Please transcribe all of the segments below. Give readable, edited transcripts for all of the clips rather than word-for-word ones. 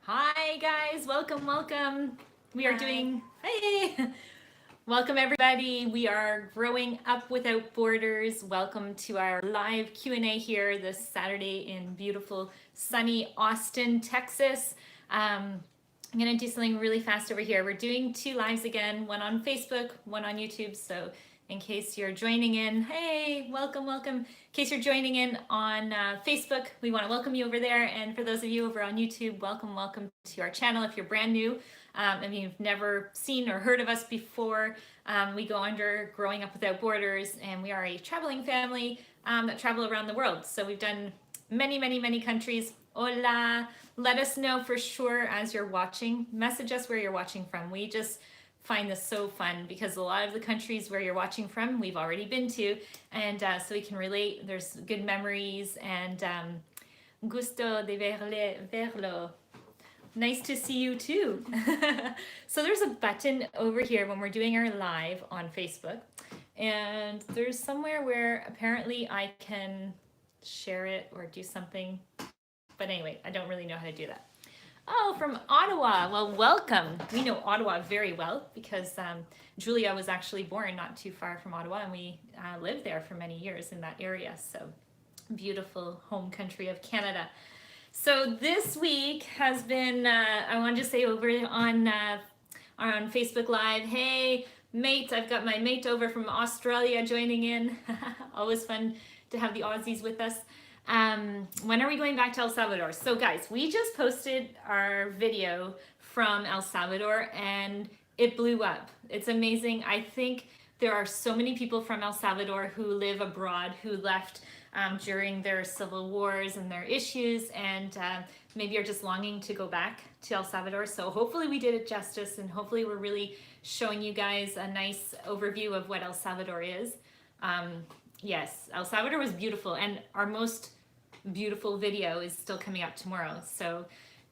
Hi guys, welcome. We are Hi. doing, hey, welcome everybody. We are growing up without borders. Welcome to our live Q&A here this Saturday in beautiful sunny Austin, Texas. I'm gonna do something really fast over here. We're doing two lives again, one on Facebook, one on YouTube. So in case you're joining in, hey, welcome. In case you're joining in on Facebook, we want to welcome you over there. And for those of you over on YouTube, welcome to our channel. If you're brand new, and you've never seen or heard of us before, we go under Growing Up Without Borders, and we are a traveling family that travel around the world. So we've done many countries. Hola. Let us know for sure as you're watching. Message us where you're watching from. We just find this so fun because a lot of the countries where you're watching from we've already been to, and so we can relate. There's good memories, and gusto de verlo. Nice to see you too. So there's a button over here when we're doing our live on Facebook, and there's somewhere where apparently I can share it or do something, but anyway, I don't really know how to do that. Oh, from Ottawa. Well, welcome. We know Ottawa very well because Julia was actually born not too far from Ottawa, and we lived there for many years in that area. So beautiful home country of Canada. So this week has been, I wanted to say over on Facebook Live, hey, mate, I've got my mate over from Australia joining in. Always fun to have the Aussies with us. When are we going back to El Salvador? So guys, we just posted our video from El Salvador and it blew up. It's amazing. I think there are so many people from El Salvador who live abroad who left during their civil wars and their issues, and maybe are just longing to go back to El Salvador. So hopefully we did it justice, and hopefully we're really showing you guys a nice overview of what El Salvador is. Yes, El Salvador was beautiful, and our most beautiful video is still coming up tomorrow. So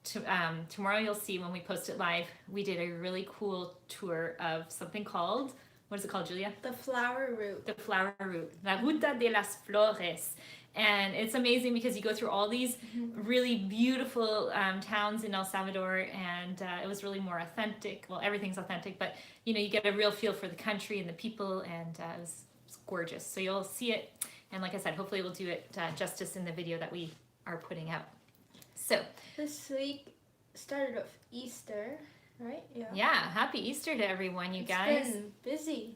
tomorrow you'll see when we post it live, we did a really cool tour of something called, what is it called, Julia? The flower route. The flower route, La Ruta de las Flores. And it's amazing because you go through all these really beautiful towns in El Salvador, and it was really more authentic. Well, everything's authentic, but you know, you get a real feel for the country and the people, and it was gorgeous. So you'll see it, and like I said, hopefully we'll do it justice in the video that we are putting out. So this week started off Easter, right? Yeah, happy Easter to everyone, you guys. It's been busy.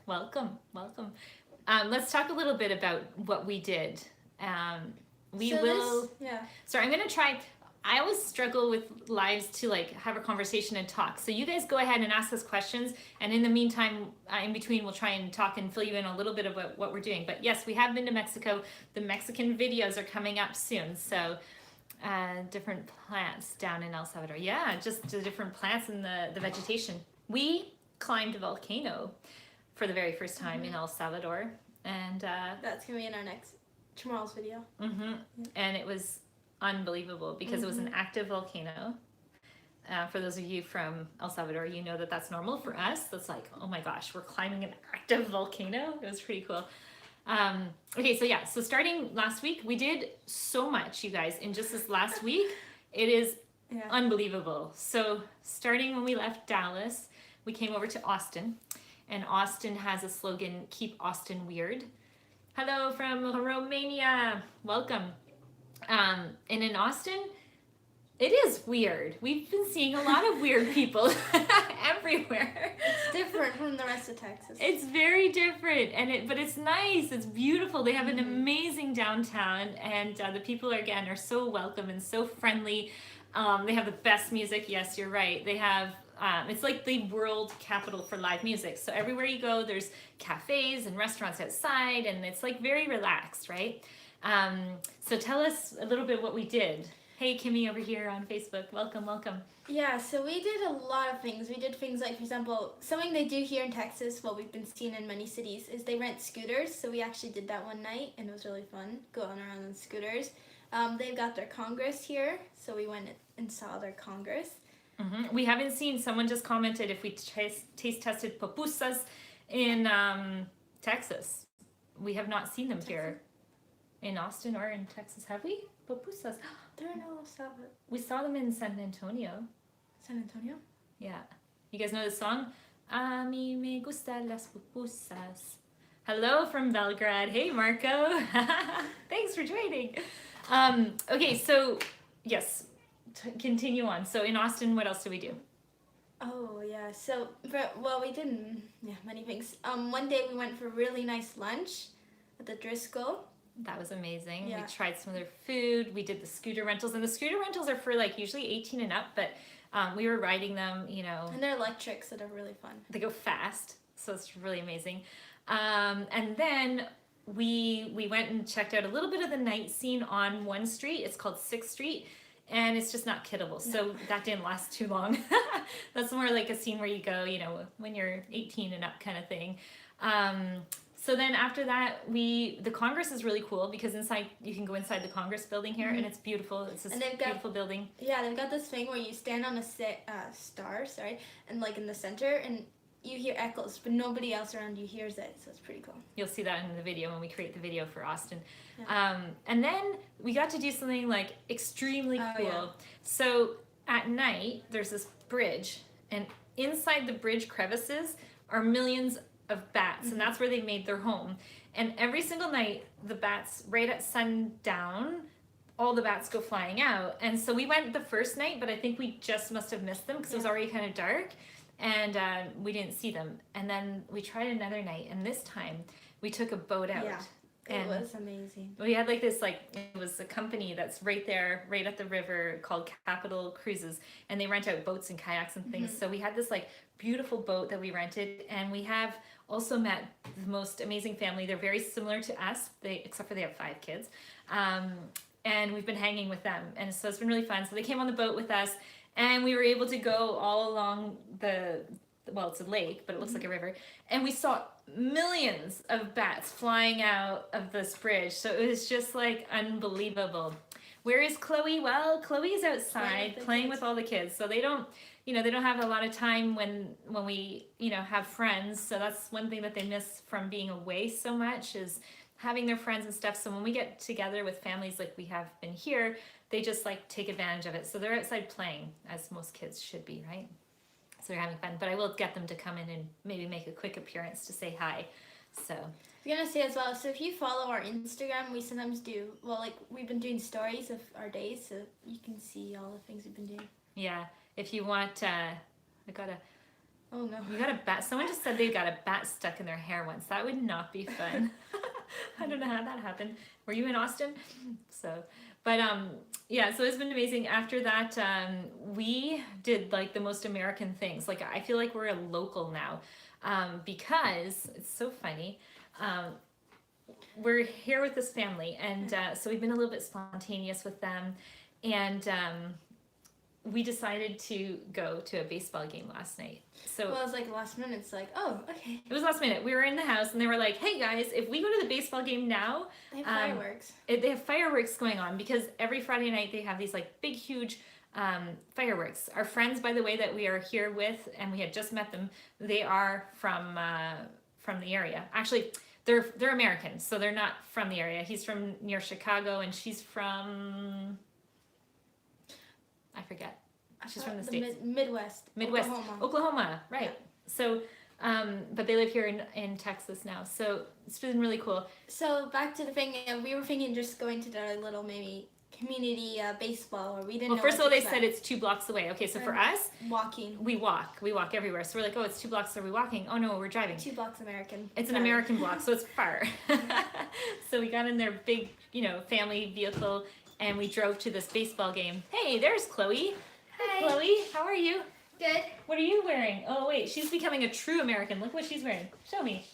Welcome. Let's talk a little bit about what we did. Sorry, I'm gonna try. I always struggle with lives to like have a conversation and talk. So you guys go ahead and ask us questions, and in the meantime, in between, we'll try and talk and fill you in a little bit of what we're doing. But yes, we have been to Mexico. The Mexican videos are coming up soon. So different plants down in El Salvador. Yeah, just the different plants and the vegetation. We climbed a volcano for the very first time in El Salvador, and that's gonna be in our tomorrow's video. And it was unbelievable because it was an active volcano. For those of you from El Salvador, you know that that's normal. For us, that's like, oh my gosh, we're climbing an active volcano. It was pretty cool. Okay, so starting last week, we did so much, you guys, in just this last week. It is unbelievable. So starting when we left Dallas, we came over to Austin, and Austin has a slogan, keep Austin weird. Hello from Romania, welcome. And in Austin, it is weird. We've been seeing a lot of weird people everywhere. It's different from the rest of Texas. It's very different, but it's nice. It's beautiful. They have an amazing downtown, and the people are so welcome and so friendly. They have the best music. Yes, you're right. They have. It's like the world capital for live music. So everywhere you go, there's cafes and restaurants outside, and it's like very relaxed, right? So tell us a little bit what we did. Hey, Kimmy over here on Facebook. Welcome. Yeah, so we did a lot of things. We did things like, for example, something they do here in Texas, what we've been seeing in many cities, is they rent scooters. So we actually did that one night, and it was really fun, going around on scooters. They've got their Congress here, so we went and saw their Congress. We haven't seen, someone just commented if we taste tested pupusas in Texas. We have not seen them here in Austin or in Texas, have we? Pupusas. There are no South. We saw them in San Antonio. San Antonio? Yeah. You guys know this song? A mí me gustan las pupusas. Hello from Belgrade. Hey, Marco. Thanks for joining. Okay, so yes, continue on. So in Austin, what else do we do? Oh yeah. So we did many things. One day we went for a really nice lunch at the Driscoll. That was amazing. Yeah. We tried some of their food. We did the scooter rentals, and the scooter rentals are for like usually 18 and up, but we were riding them, you know. And they're electric, so they're really fun. They go fast, so it's really amazing. And then we went and checked out a little bit of the night scene on one street. It's called 6th Street, and it's just not kiddable. So that didn't last too long. That's more like a scene where you go, you know, when you're 18 and up kind of thing. So then after that, the Congress is really cool because inside, you can go inside the Congress building here, and it's beautiful. It's this beautiful building. Yeah, they've got this thing where you stand on a star, and like in the center, and you hear echoes, but nobody else around you hears it, so it's pretty cool. You'll see that in the video when we create the video for Austin. Yeah. And then we got to do something like extremely cool. Yeah. So at night, there's this bridge, and inside the bridge crevices are millions of bats, and that's where they made their home. And every single night, the bats, right at sundown, all the bats go flying out. And so we went the first night, but I think we just must have missed them because it was already kind of dark, and we didn't see them. And then we tried another night, and this time we took a boat out. Yeah, it was amazing. We had like this, it was a company that's right there, right at the river, called Capital Cruises, and they rent out boats and kayaks and things. So we had this like beautiful boat that we rented, and we have also met the most amazing family. They're very similar to us, except for they have 5 kids. And we've been hanging with them, and so it's been really fun. So they came on the boat with us, and we were able to go all along it's a lake, but it looks like a river, and we saw millions of bats flying out of this bridge. So it was just like unbelievable. Where is Chloe? Well, Chloe is outside playing with all the kids, so they don't have a lot of time when we, have friends. So that's one thing that they miss from being away so much, is having their friends and stuff. So when we get together with families like we have been here, they just like take advantage of it. So they're outside playing, as most kids should be, right? So they're having fun. But I will get them to come in and maybe make a quick appearance to say hi. So I was gonna say as well, so if you follow our Instagram, we sometimes do, we've been doing stories of our days, so you can see all the things we've been doing. Yeah, if you want, Oh no. You got a bat. Someone just said they got a bat stuck in their hair once. That would not be fun. I don't know how that happened. Were you in Austin? So it's been amazing. After that, we did like the most American things. Like, I feel like we're a local now, because it's so funny. We're here with this family, and so we've been a little bit spontaneous with them, and we decided to go to a baseball game last night. So it was like last minute. It's like, oh, okay. It was last minute. We were in the house, and they were like, hey guys, if we go to the baseball game now, they have fireworks. They have fireworks going on, because every Friday night they have these like big, huge fireworks. Our friends, by the way, that we are here with, and we had just met them, they are from the area. Actually, they're American, so they're not from the area. He's from near Chicago, and she's from, I forget. She's from the States. Midwest. Oklahoma, right. Yeah. So, but they live here in Texas now. So it's been really cool. So back to the thing, we were thinking just going to the little maybe community baseball, or we didn't know. Well, first of all, they said it's 2 blocks away. Okay, so for us, walking. We walk everywhere. So we're like, oh, it's 2 blocks. Are we walking? Oh no, we're driving. 2 blocks American. It's an American block, so it's far. So we got in their big, family vehicle, and we drove to this baseball game. Hey, there's Chloe. Hi. Chloe, how are you? Good. What are you wearing? Oh wait, she's becoming a true American. Look what she's wearing. Show me.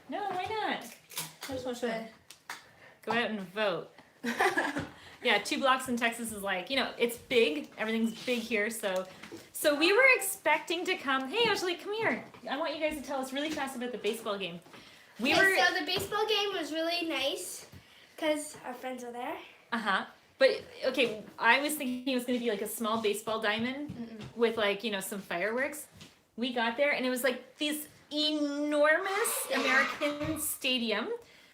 No, why not? I just want to show you. Go out and vote. Yeah, 2 blocks in Texas is like, it's big. Everything's big here. So we were expecting to come. Hey, Ashley, come here. I want you guys to tell us really fast about the baseball game. So the baseball game was really nice because our friends are there. Uh-huh. But, okay, I was thinking it was going to be like a small baseball diamond with like, some fireworks. We got there, and it was like this enormous American stadium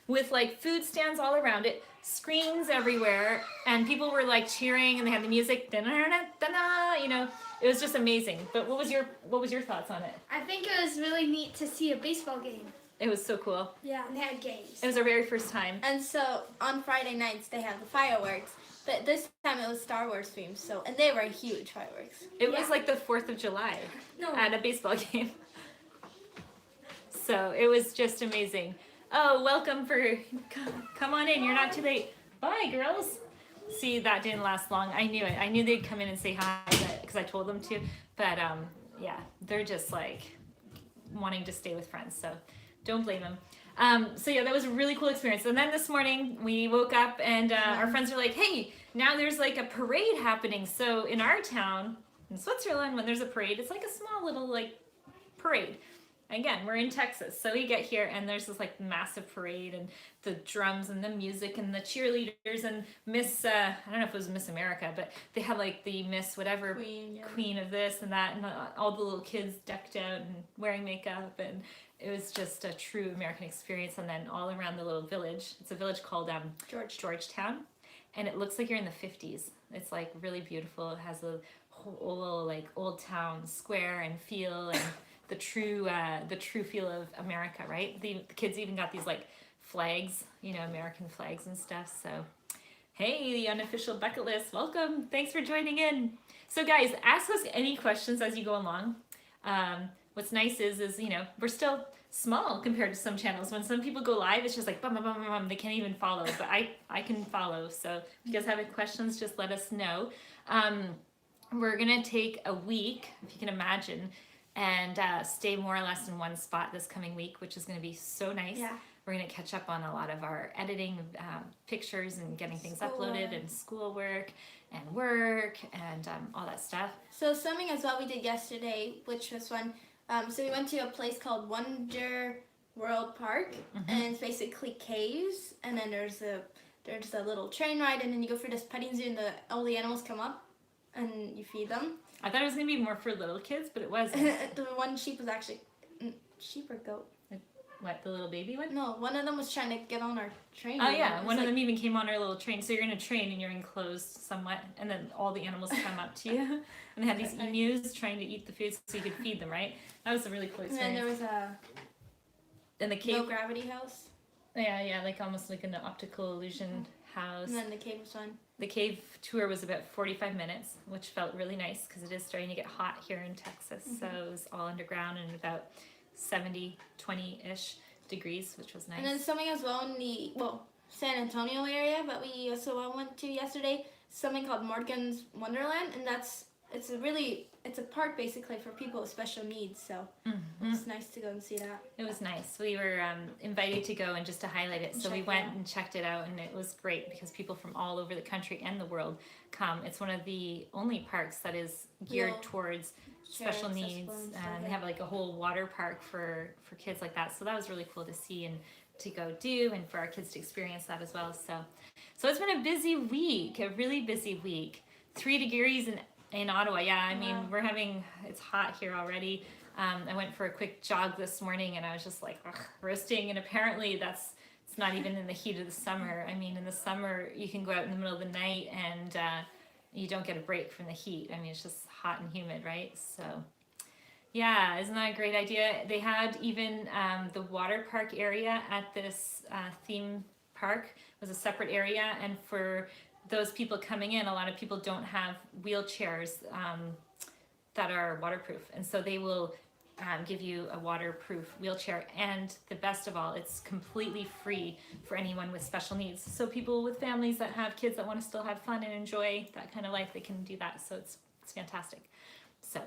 with like food stands all around it, screens everywhere, and people were like cheering, and they had the music, you know, it was just amazing. But what was your thoughts on it? I think it was really neat to see a baseball game. It was so cool. Yeah, and they had games. It was our very first time. And so on Friday nights they have the fireworks, but this time it was Star Wars themed. So and they were huge fireworks. It was like the 4th of July at a baseball game. So it was just amazing. Oh, welcome come on in. You're not too late. Bye, girls. See, that didn't last long. I knew it. I knew they'd come in and say hi because I told them to. But yeah, they're just like wanting to stay with friends. So don't blame them. So yeah, that was a really cool experience. And then this morning we woke up and our friends were like, hey, now there's like a parade happening. So in our town, in Switzerland, when there's a parade, it's like a small little like parade. Again, we're in Texas, so we get here and there's this like massive parade and the drums and the music and the cheerleaders and Miss, I don't know if it was Miss America, but they had like the Miss whatever queen of this and that, and all the little kids decked out and wearing makeup, and it was just a true American experience. And then all around the little village, it's a village called Georgetown, and it looks like you're in the 50s. It's like really beautiful. It has a whole like old town square and feel, and the true feel of America, right? The kids even got these like flags, you know, American flags and stuff. So, hey, the unofficial bucket list, welcome. Thanks for joining in. So guys, ask us any questions as you go along. What's nice is, you know, we're still small compared to some channels. When some people go live, it's just like, bum, bum, bum, bum, they can't even follow, but I can follow. So if you guys have any questions, just let us know. We're gonna take a week, if you can imagine, and stay more or less in one spot this coming week, which is going to be so nice. Yeah. We're going to catch up on a lot of our editing, pictures and getting things uploaded, and schoolwork and work and all that stuff. So swimming as well we did yesterday, which was fun. So we went to a place called Wonder World Park, and it's basically caves, and then there's a little train ride, and then you go for this petting zoo, and all the animals come up and you feed them. I thought it was going to be more for little kids, but it wasn't. The one sheep was actually sheep or goat. What, the little baby one? No, one of them was trying to get on our train. Oh yeah, one of them even came on our little train. So you're in a train and you're enclosed somewhat, and then all the animals come up to you, and they had these emus trying to eat the food so you could feed them, right? That was a really cool experience. And then there was and the cave. no gravity house. Yeah, like almost like an optical illusion house. And then the cave was fun. The cave tour was about 45 minutes, which felt really nice because it is starting to get hot here in Texas. So it was all underground and about 20-ish degrees, which was nice. And then swimming as well in the San Antonio area, but we also went to yesterday, something called Morgan's Wonderland, and it's a park basically for people with special needs. So it's nice to go and see that. It was nice. We were invited to go and just to highlight it. So we went and checked it out, and it was great because people from all over the country and the world come. It's one of the only parks that is geared towards special needs, and they have like a whole water park for kids like that. So that was really cool to see and to go do, and for our kids to experience that as well. So it's been a busy week, a really busy week. 3 degrees in Ottawa. Yeah, I mean, it's hot here already. I went for a quick jog this morning and I was just like roasting, and apparently it's not even in the heat of the summer. I mean, in the summer you can go out in the middle of the night and you don't get a break from the heat. I mean, it's just hot and humid, right? So yeah, isn't that a great idea? They had even the water park area at this theme park was a separate area, and for those people coming in, a lot of people don't have wheelchairs that are waterproof, and so they will give you a waterproof wheelchair, and the best of all, it's completely free for anyone with special needs. So people with families that have kids that want to still have fun and enjoy that kind of life, they can do that. So it's fantastic. So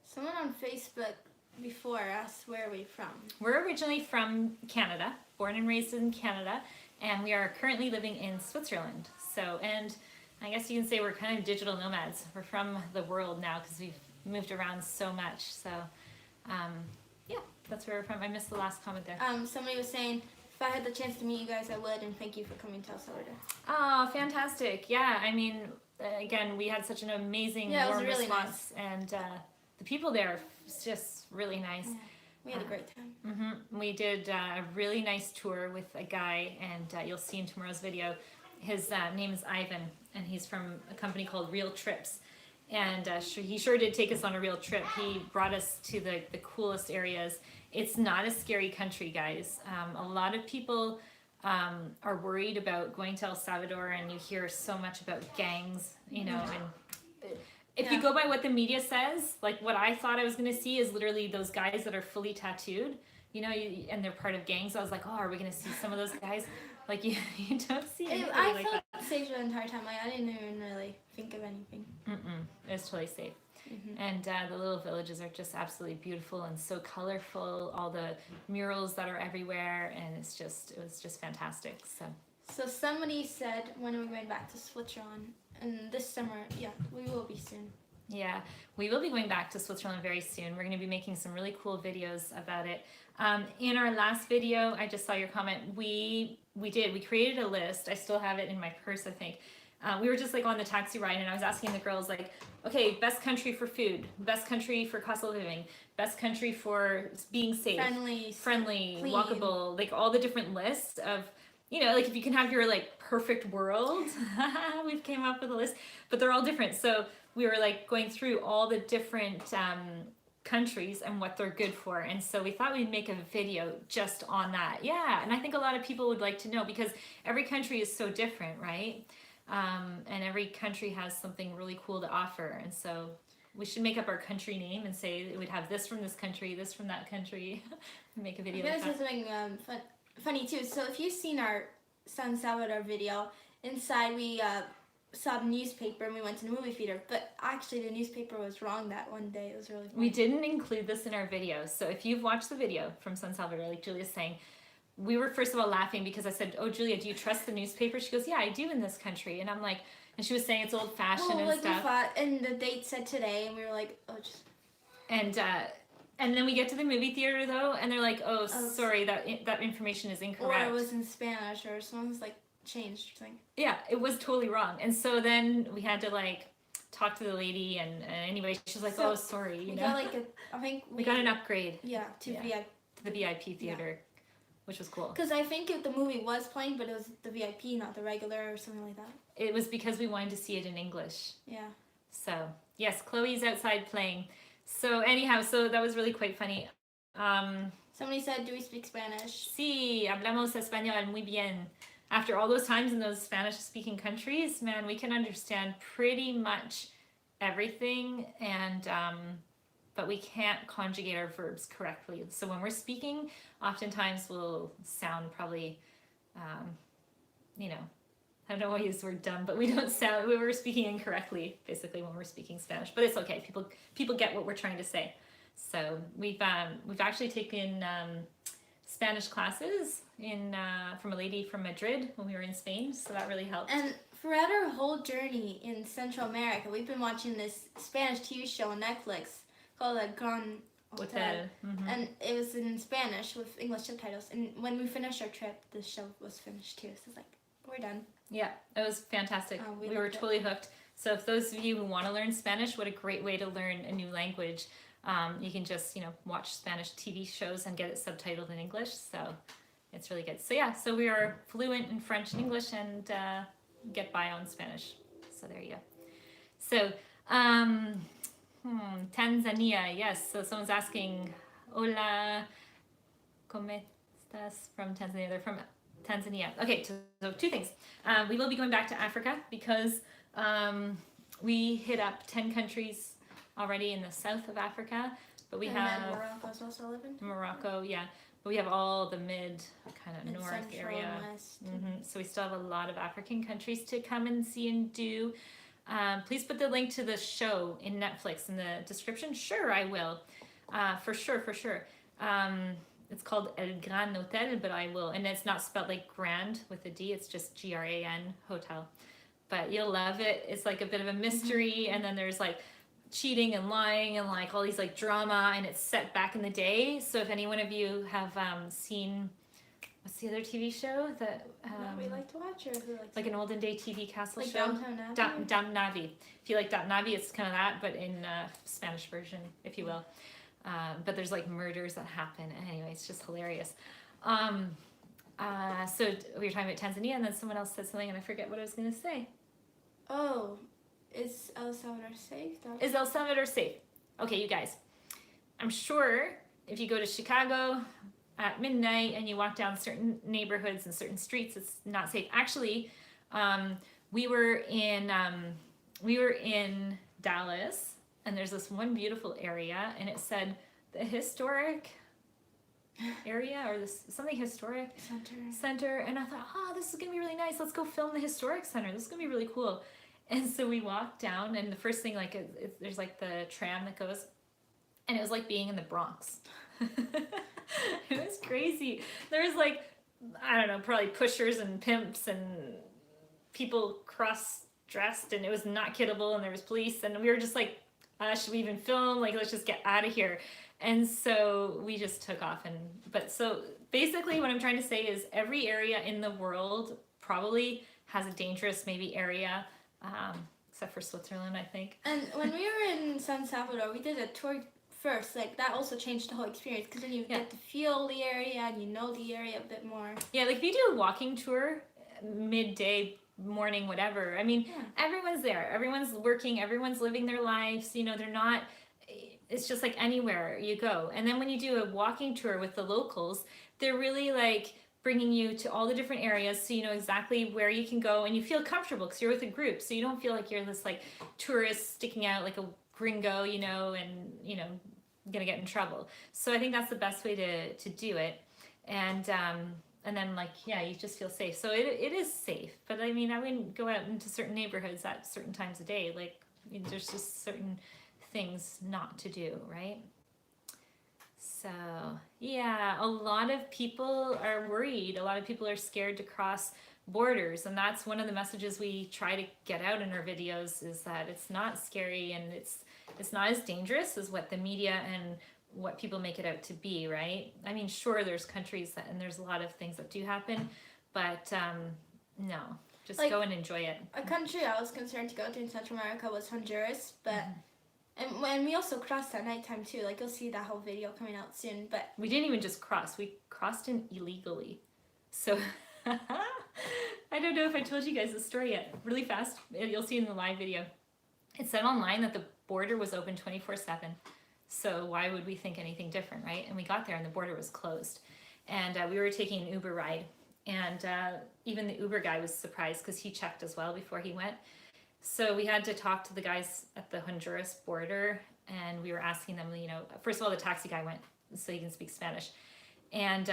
someone on Facebook before asked where are we from. We're originally from Canada, born and raised in Canada, and we are currently living in Switzerland. So, and I guess you can say we're kind of digital nomads. We're from the world now because we've moved around so much. So, yeah, that's where we're from. I missed the last comment there. Somebody was saying, if I had the chance to meet you guys, I would, and thank you for coming to El Salvador. Oh, fantastic. Yeah, I mean, again, we had such an amazing warm really response, and the people there was just really nice. Yeah. We had a great time. We did a really nice tour with a guy, and you'll see in tomorrow's video. His name is Ivan, and he's from a company called Real Trips. And he sure did take us on a real trip. He brought us to the coolest areas. It's not a scary country, guys. A lot of people are worried about going to El Salvador, and you hear so much about gangs, you know, and if you go by what the media says, like what I thought I was going to see is literally those guys that are fully tattooed, you know, and they're part of gangs. I was like, oh, are we going to see some of those guys? Like you don't see anything I like felt that. safe the entire time. Like I didn't even really think of anything. It was totally safe. And the little villages are just absolutely beautiful and so colorful. All the murals that are everywhere, and it was just fantastic. So somebody said when we're going back to Switzerland, and this summer, yeah, we will be soon. Yeah, we will be going back to Switzerland very soon. We're going to be making some really cool videos about it. In our last video, I just saw your comment. We created a list. I still have it in my purse, I think. We were just like on the taxi ride, and I was asking the girls like, okay, best country for food, best country for cost of living, best country for being safe, friendly, clean, walkable, like all the different lists of, you know, like if you can have your like perfect world, we've came up with a list, but they're all different. So we were like going through all the different countries and what they're good for. And so we thought we'd make a video just on that. Yeah. And I think a lot of people would like to know because every country is so different, right? And every country has something really cool to offer. And so we should make up our country name and say it would have this from this country, this from that country, and make a video. I'm gonna say something funny too. So if you've seen our San Salvador video, inside we saw the newspaper and we went to the movie theater. But actually, the newspaper was wrong that one day. It was really funny. We didn't include this in our video. So if you've watched the video from San Salvador, like Julia's saying, we were first of all laughing because I said, oh, Julia, do you trust the newspaper? She goes, yeah, I do in this country. And I'm like, and she was saying it's old fashioned and like stuff. We thought, and the date said today, and we were like, oh, just. And then we get to the movie theater though, and they're like, oh sorry, that information is incorrect. Or it was in Spanish, or someone was like changed something. Yeah, it was totally wrong. And so then we had to like talk to the lady, and anyway, she was like, oh, sorry, you know. Got like I think we got an upgrade. Yeah, to the VIP theater. Yeah. Which was cool. Because I think if the movie was playing, but it was the VIP, not the regular or something like that. It was because we wanted to see it in English. Yeah. So, yes, Chloe's outside playing. So, anyhow, so that was really quite funny. Somebody said, do we speak Spanish? Sí, hablamos español muy bien. After all those times in those Spanish-speaking countries, man, we can understand pretty much everything, and but we can't conjugate our verbs correctly. So when we're speaking, oftentimes we'll sound probably, you know, I don't know why I use the word dumb, but we don't sound, we were speaking incorrectly, basically, when we're speaking Spanish. But it's okay, people get what we're trying to say. So we've actually taken Spanish classes from a lady from Madrid when we were in Spain, so that really helped. And throughout our whole journey in Central America, we've been watching this Spanish TV show on Netflix called Gran Hotel. And it was in Spanish with English subtitles. And when we finished our trip, the show was finished too. So it's like, we're done. Yeah, it was fantastic. We were totally hooked. So if those of you who want to learn Spanish, what a great way to learn a new language. You can just, you know, watch Spanish TV shows and get it subtitled in English. So it's really good. So yeah, so we are fluent in French and English and get by on Spanish. So there you go. So, Tanzania, yes. So someone's asking, hola, ¿cómo estás? From Tanzania. They're from Tanzania. Okay, so two things. We will be going back to Africa because we hit up 10 countries already in the south of Africa, but we have Morocco's also living. Morocco, yeah. But we have all the mid kind of north area. So we still have a lot of African countries to come and see and do. Please put the link to the show in Netflix in the description. Sure, I will. For sure. It's called El Gran Hotel, but I will. And it's not spelled like grand with a D. It's just Gran Hotel. But you'll love it. It's like a bit of a mystery. And then there's like cheating and lying and like all these like drama. And it's set back in the day. So if any one of you have seen... What's the other TV show that we like to watch, or who likes like an olden day TV castle like show? Downton Navi. If you like Downton Navi, it's kind of that, but in Spanish version, if you will. But there's like murders that happen. Anyway, it's just hilarious. So we were talking about Tanzania, and then someone else said something, and I forget what I was going to say. Oh, is El Salvador safe? Is El Salvador safe? Okay, you guys. I'm sure if you go to Chicago at midnight and you walk down certain neighborhoods and certain streets, it's not safe. Actually, we were in Dallas, and there's this one beautiful area, and it said the historic area or this something historic center, and I thought, oh, this is gonna be really nice. Let's go film the historic center. This is gonna be really cool. And so we walked down, and the first thing, like, there's like the tram that goes, and it was like being in the Bronx. It was crazy. There was like, I don't know, probably pushers and pimps and people cross-dressed, and it was not kiddable, and there was police, and we were just like, should we even film? Like, let's just get out of here. And so we just took off. But so basically what I'm trying to say is every area in the world probably has a dangerous maybe area, except for Switzerland, I think. And when we were in San Salvador, we did a tour first. Like, that also changed the whole experience, because then you get to feel the area and you know the area a bit more. Yeah, like if you do a walking tour, midday, morning, whatever, I mean, everyone's there. Everyone's working. Everyone's living their lives. You know, they're not... It's just like anywhere you go. And then when you do a walking tour with the locals, they're really like bringing you to all the different areas, so you know exactly where you can go, and you feel comfortable because you're with a group, so you don't feel like you're this like tourist sticking out like a gringo, you know, and you know, gonna get in trouble. So I think that's the best way to do it. And then like, yeah, you just feel safe. So it is safe, but I mean, I wouldn't go out into certain neighborhoods at certain times of day. Like, I mean, there's just certain things not to do, right? So yeah, a lot of people are worried. A lot of people are scared to cross borders, and that's one of the messages we try to get out in our videos, is that it's not scary, and it's not as dangerous as what the media and what people make it out to be, right? I mean, sure, there's countries and there's a lot of things that do happen, but no, just like, go and enjoy it. A country I was concerned to go to in Central America was Honduras, but and when we also crossed at nighttime too. Like, you'll see that whole video coming out soon. But we didn't even just cross, we crossed in illegally. So I don't know if I told you guys the story yet. Really fast, you'll see in the live video. It said online that the border was open 24/7. So why would we think anything different, right? And we got there and the border was closed. And we were taking an Uber ride. And even the Uber guy was surprised, because he checked as well before he went. So we had to talk to the guys at the Honduras border, and we were asking them, you know, first of all, the taxi guy went so he can speak Spanish. And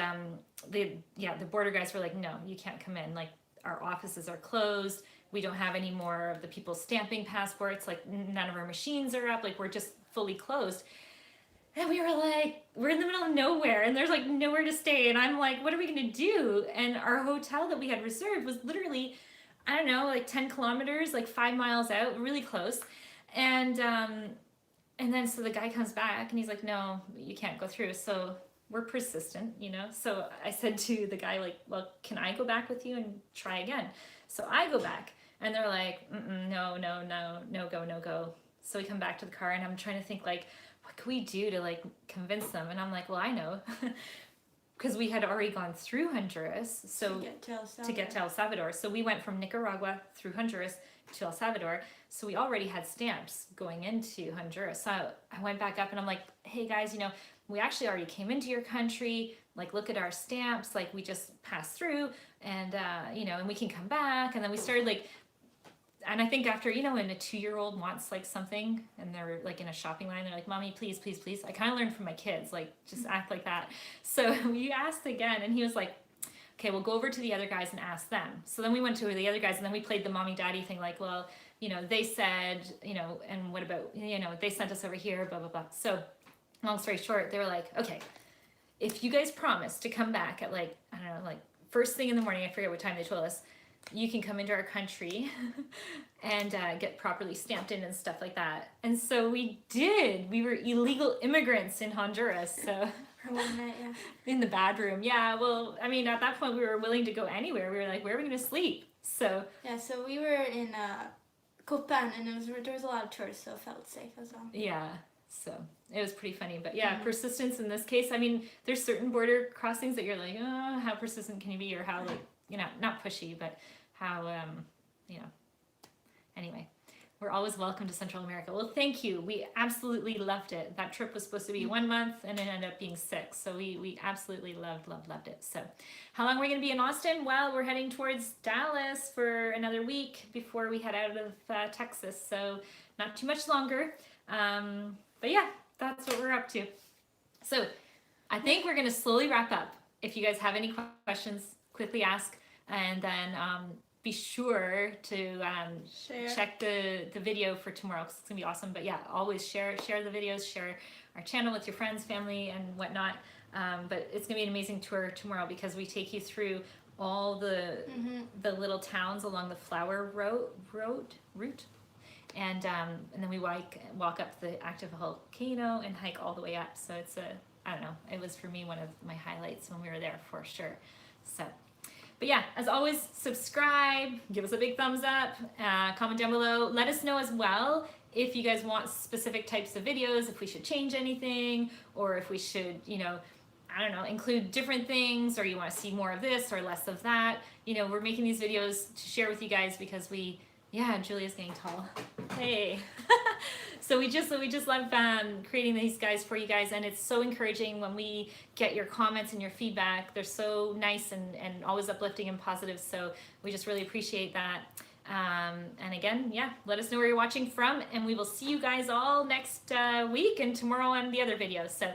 the border guys were like, no, you can't come in. Like, our offices are closed. We don't have any more of the people stamping passports. Like, none of our machines are up. Like, we're just fully closed. And we were like, we're in the middle of nowhere, and there's like nowhere to stay. And I'm like, what are we gonna do? And our hotel that we had reserved was literally, I don't know, like 10 kilometers, like 5 miles out, really close. And then so the guy comes back and he's like, no, you can't go through. So we're persistent, you know? So I said to the guy, like, well, can I go back with you and try again? So I go back, and they're like, no go. So we come back to the car, and I'm trying to think, like, what can we do to like convince them? And I'm like, well, I know. Because we had already gone through Honduras, so to get to El Salvador. So we went from Nicaragua through Honduras to El Salvador. So we already had stamps going into Honduras. So I went back up and I'm like, hey guys, you know, we actually already came into your country. Like, look at our stamps. Like, we just passed through, and you know, and we can come back. And then we started like, and I think after, you know, when a 2-year-old wants like something and they're like in a shopping line, they're like, mommy, please, please, please. I kind of learned from my kids, like, just act like that. So we asked again, and he was like, okay, we'll go over to the other guys and ask them. So then we went to the other guys, and then we played the mommy daddy thing, like, well, you know, they said, you know, and what about, you know, they sent us over here, blah, blah, blah. So long story short, they were like, okay, if you guys promise to come back at like, I don't know, like first thing in the morning, I forget what time they told us, you can come into our country and get properly stamped in and stuff like that. And so we did. We were illegal immigrants in Honduras. So for one night, yeah. In the bedroom. Yeah, well, I mean, at that point we were willing to go anywhere. We were like, where are we going to sleep? So yeah, so we were in Copan, and there was a lot of tourists, so it felt safe as well. Yeah. So it was pretty funny, but yeah, persistence in this case. I mean, there's certain border crossings that you're like, oh, how persistent can you be, or how, like, you know, not pushy, but how, you know, anyway. We're always welcome to Central America. Well, thank you. We absolutely loved it. That trip was supposed to be 1 month and it ended up being 6. So we absolutely loved it. So how long are we going to be in Austin? Well, we're heading towards Dallas for another week before we head out of Texas. So not too much longer. But yeah, that's what we're up to. So I think we're going to slowly wrap up. If you guys have any questions, quickly ask. And then be sure to check the video for tomorrow, because it's gonna be awesome. But yeah, always share the videos, share our channel with your friends, family, and whatnot. But it's gonna be an amazing tour tomorrow, because we take you through all the little towns along the flower route, and then we walk up the active volcano and hike all the way up. So it's I don't know, it was for me one of my highlights when we were there, for sure. So. But yeah, as always, subscribe, give us a big thumbs up, comment down below. Let us know as well if you guys want specific types of videos, if we should change anything, or if we should, you know, I don't know, include different things, or you want to see more of this or less of that. You know, we're making these videos to share with you guys because yeah, Julia's getting tall. Hey. So we just love creating these guys for you guys, and it's so encouraging when we get your comments and your feedback. They're so nice and always uplifting and positive, so we just really appreciate that. And again, yeah, let us know where you're watching from, and we will see you guys all next week and tomorrow on the other videos. So